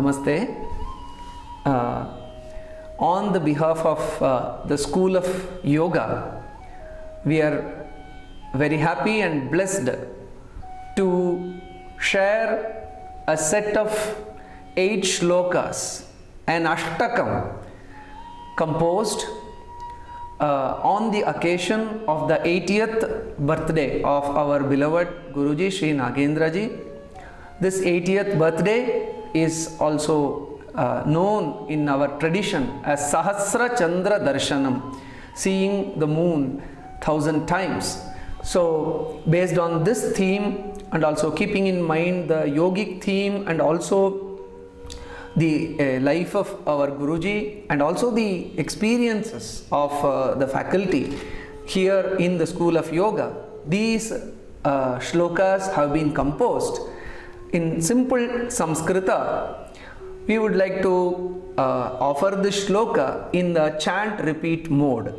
Namaste. On the behalf of the School of Yoga, we are very happy and blessed to share a set of 8 shlokas, an ashtakam, composed on the occasion of the 80th birthday of our beloved Guruji Sri Nagendraji. This 80th birthday is also known in our tradition as Sahasra Chandra Darshanam, seeing the moon 1000 times. So based on this theme and also keeping in mind the yogic theme and also the life of our Guruji and also the experiences of the faculty here in the School of Yoga, these shlokas have been composed in simple Samskrita. We would like to offer this shloka in the chant repeat mode.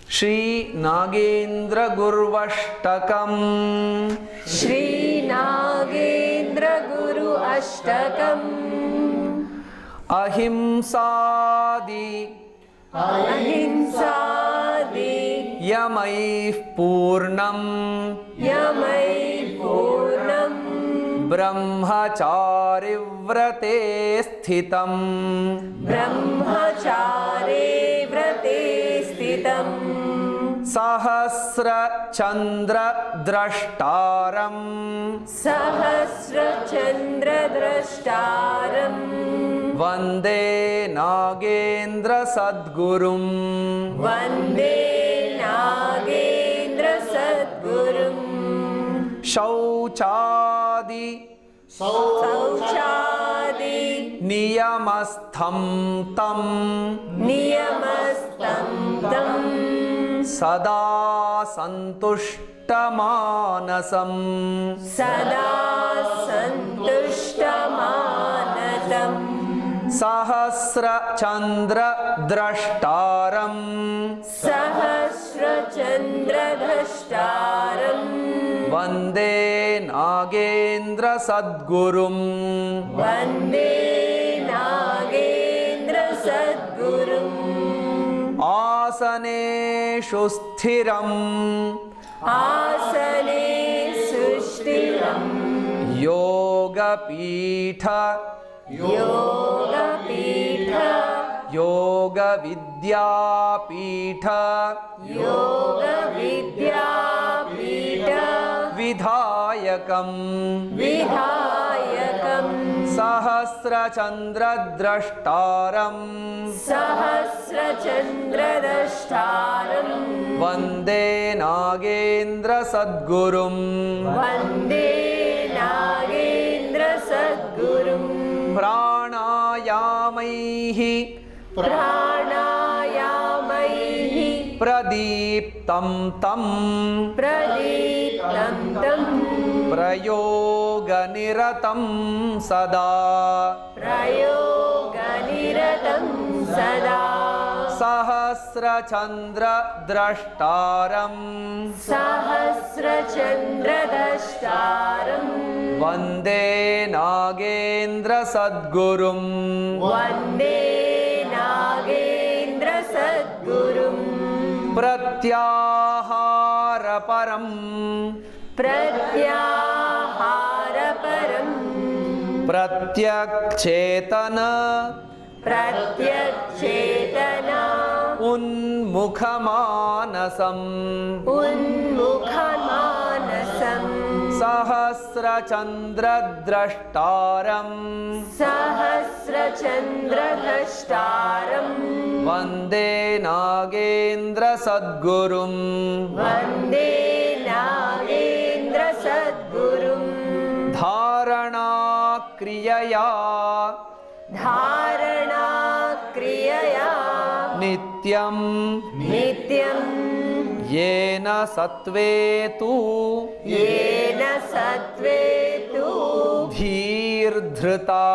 Shri Nagendra Gurvashtakam, Shri Nagendra Guru Ashtakam, Ahimsadi Ahimsadi Yamaih Purnam Yamai Purnam Brahmachari Vrate Sthitam Brahmachare Vrate Sthitam Sahasra Chandra Drashtaram Sahasra Chandra Drashtaram Vande Nagendra Sadgurum Vande Nagendra Sadgurum Shauchadi Sauchadi Niyamastham Tam Niyamastam Tam Sada Santushtamanasam Sada Santushtamanatam Sahasra Chandra Drashtaram Sahasra Chandra Drashtaram Vande Nagendra Sadgurum Vande Nagendra Sadgurum Asaneshu Sthiram Asane Sushtiram Yoga Pitha Yoga Pitha Yoga Vidya Pitha Yoga Vidya Pitha Vidhayakam Vidhayakam Sahasra Chandra Drashtaram Sahasra Chandra Drashtaram Vande Nagendra Sadgurum Vande Nagendra Sadgurum Pranayamaihi Pranayamaihi Pradiptam Tam Pradiptam Tam Prayoga Niratam Sada Prayoga Niratam Sada Sahasra Chandra Drashtaram Sahasra Chandra Drashtaram Vande Nagendra Sadgurum Vande Nagendra Sadgurum Pratyahara Param Pratyahara Param Pratyakchetana Pratyakchetana Unmukhamanasam Unmukhamanasam Sahasra Chandra Drashtaram Sahasra Chandra Drashtaram Vande Nagendra Sadgurum Vande Nagendra Sadgurum Dharana Kriyaya Dharana Kriyaya Nityam Nityam Yena Satvetu Yena Satvetu Dhir Dhrita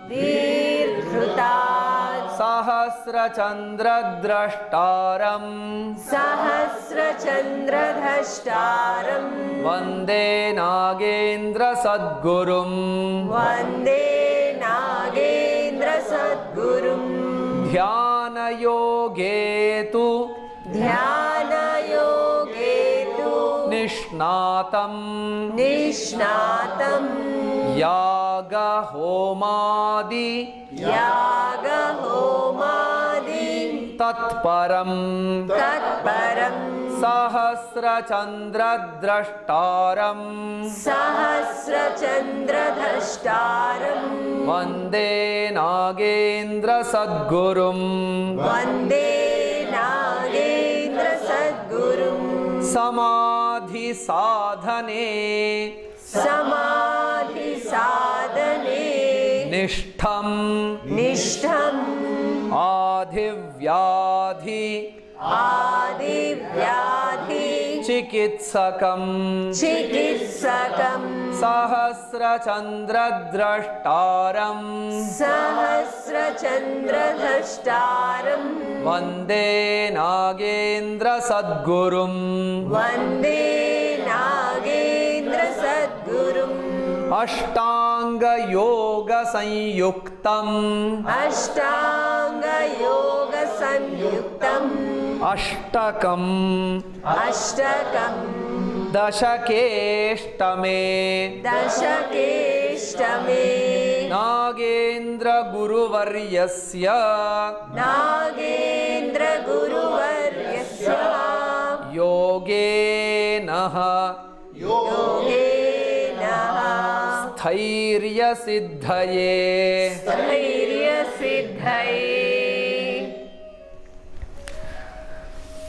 Dhir Dhruta सहस्रचन्द्रद्रष्टारम् सहस्रचन्द्रद्रष्टारम् वन्दे नागेन्द्रसद्गुरुम् वन्दे नागेन्द्रसद्गुरुम् ध्यानयोगे तु ध्यानयोगे तु निष्णातम् निष्णातम् यागहोमादि यागहोमादि तत्परम् तत्परम् सहस्रचन्द्रद्रष्टारम् सहस्रचन्द्रद्रष्टारम् वन्दे नागेन्द्रसद्गुरुम् वन्दे नागेन्द्रसद्गुरुम् समाधिसाधने समाधिसाधने निष्ठम् निष्ठम् आधिव्याधि आदिव्याधि चिकित्सकम् चिकित्सकम् सहस्रचन्द्रद्रष्टारम् सहस्रचन्द्रद्रष्टारम् वन्दे नागेन्द्रसद्गुरुम् वन्दे नागेन्द्रसद्गुरुम् अष्टाङ्गयोगसंयुक्तम् अष्टाङ्गयोगसंयुक्तम् अष्टकम् अष्टकम् दशकेष्टमे दशकेष्टमे नागेन्द्रगुरुवर्यस्य नागेन्द्रगुरुवर्यस्य योगेनः योगेन स्थैर्यसिद्धये स्थैर्यसिद्धये.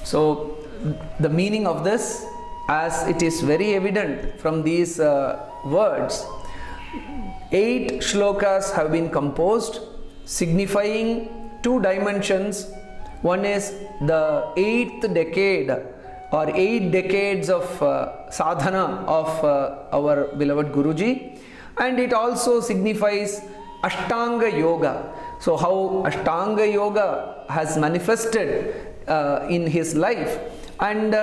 So the meaning of this, as it is very evident from these words, 8 shlokas have been composed signifying 2 dimensions. One is the 8th decade or 8 decades of sadhana of our beloved Guruji, and it also signifies Ashtanga Yoga. So how Ashtanga Yoga has manifested in his life, and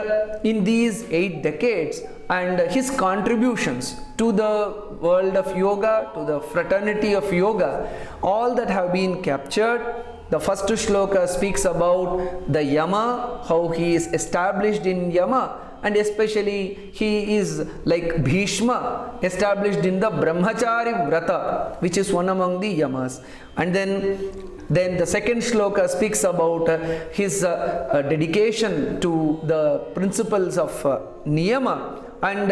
in these 8 decades, and his contributions to the world of yoga, to the fraternity of yoga, all that have been captured. The first shloka speaks about the yama, how he is established in yama, and especially he is like Bhishma, established in the Brahmachari Vrata, which is one among the yamas. And then the second shloka speaks about his dedication to the principles of niyama, and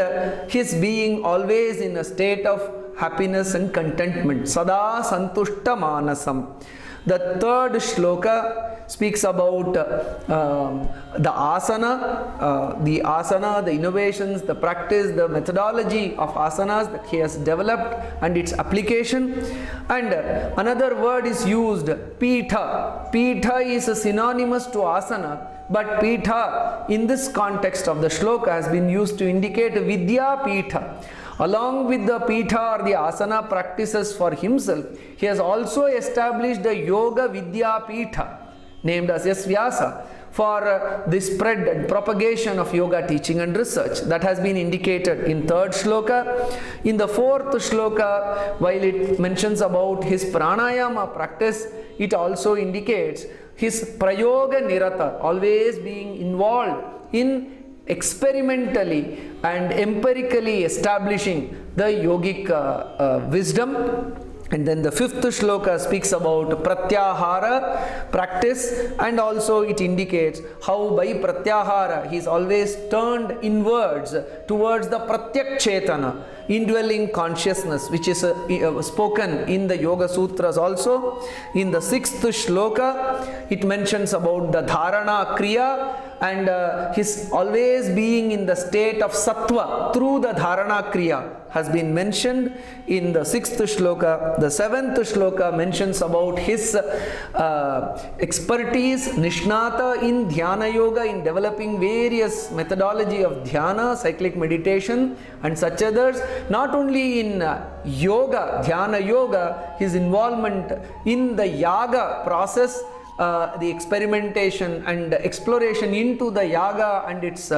his being always in a state of happiness and contentment. Sada santushta manasam. The third shloka speaks about the asana, the innovations, the practice, the methodology of asanas that he has developed and its application. And another word is used, pitha. Pitha is synonymous to asana, but pitha in this context of the shloka has been used to indicate vidya pitha. Along with the pitha or the asana practices for himself, he has also established the yoga vidya pitha named as S. Vyasa for the spread and propagation of yoga teaching and research. That has been indicated in 3rd shloka. In the 4th shloka, while it mentions about his pranayama practice, it also indicates his prayoga nirata, always being involved in experimentally and empirically establishing the yogic wisdom. And then the 5th shloka speaks about pratyahara practice, and also it indicates how by pratyahara he is always turned inwards towards the pratyak chetana, indwelling consciousness, which is spoken in the Yoga Sutras also. In the 6th shloka, it mentions about the dharana kriya and his always being in the state of sattva through the dharana kriya, has been mentioned in the 6th shloka. The 7th shloka mentions about his expertise, nishnata in dhyana yoga, in developing various methodology of dhyana, cyclic meditation and such others. Not only in yoga, dhyana yoga, his involvement in the yaga process, the experimentation and exploration into the yaga and its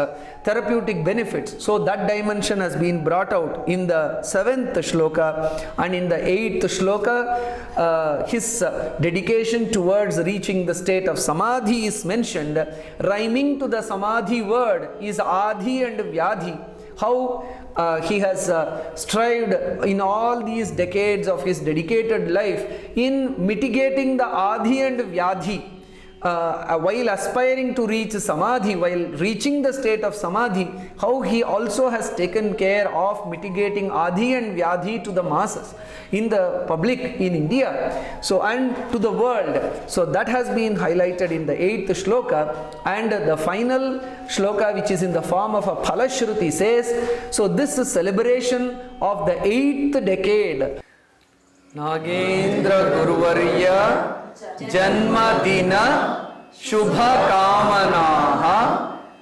therapeutic benefits. So that dimension has been brought out in the 7th shloka, and in the 8th shloka his dedication towards reaching the state of samadhi is mentioned. Rhyming to the samadhi word is adhi and vyadhi. How he has strived in all these decades of his dedicated life in mitigating the adhi and vyadhi, while aspiring to reach samadhi, while reaching the state of samadhi, how he also has taken care of mitigating adhi and vyadhi to the masses, in the public in India, so and to the world. So that has been highlighted in the 8th shloka, and the final shloka, which is in the form of a phalashruti, says, so this is celebration of the 8th decade. Nagendra Guruvarya Janmadina Shubha Kamanaha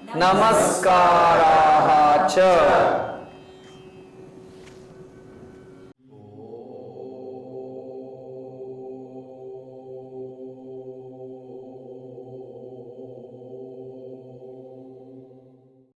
Namaskaraha Cha.